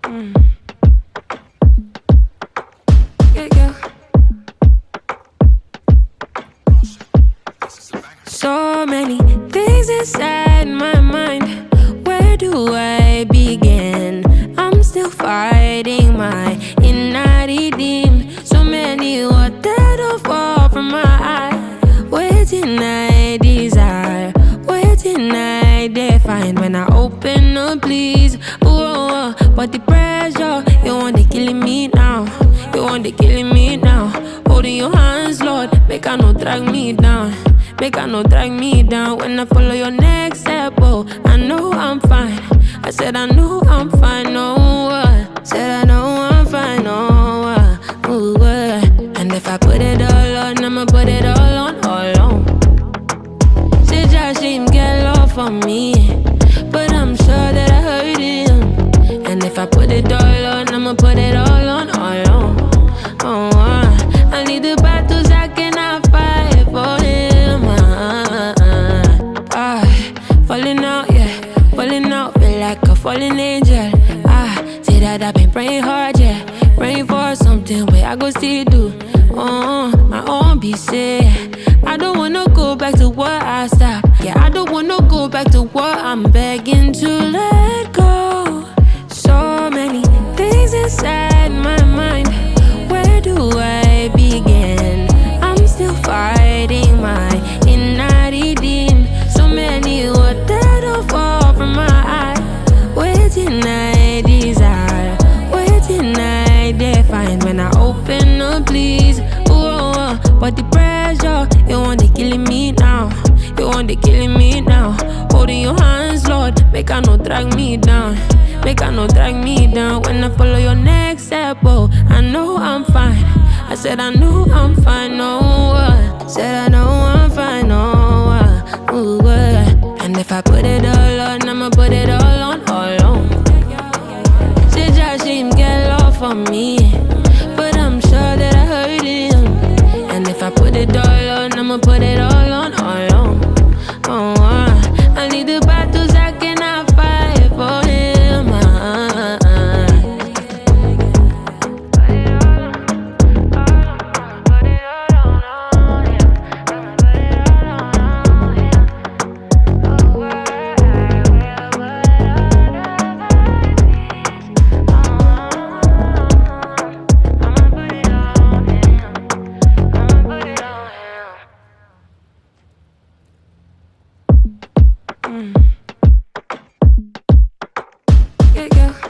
Yeah, yeah. So many things inside my mind. Where do I begin? I'm still fighting my inner demon. So many what that don't fall from my eye. Waiting I desire, waiting I define. When I open up, please. Ooh, but the pressure, you want to killing me now. You want to killing me now. Holding your hands, Lord, make I no drag me down. Make I no drag me down when I follow your next step. Oh, I know I'm fine. I said I know I'm fine. No, said I know I'm fine. No, ooh, and if I put it all on, I'ma put it all on, all on. Said Josh him get love for me, but I'm sure that I hurt him. And if I put it all on, I'ma put it all on, all on. Oh, I need the battles I cannot fight for him. Falling out, yeah, falling out, feel like a fallen angel. Say that I've been praying hard, yeah, praying for something where I go still do. My own be said. I don't wanna go back to what I stopped. Yeah, I don't wanna go back to what I'm begging to let go. So many things inside my mind. Where do I begin? I'm still fighting my inner demon. So many what that don't fall from my eye. Waiting I desire, waiting I define. When I open up, please. Ooh, but the pressure, you want to killing me now. You want to killing me now. Holding your hands, Lord, make I no drag me down. Make I no drag me down when I follow your next step. Oh, I know I'm fine. I said I know I'm fine. No, said I know I'm fine. No, ooh, and if I put it all on, I'ma put it all on, all on. Said Josh him get love for me, but I'm sure that I hurt him. And if I put it all on, I'ma put it all on, all on. Oh, I need the battles I cannot fight for him. Yeah, yeah.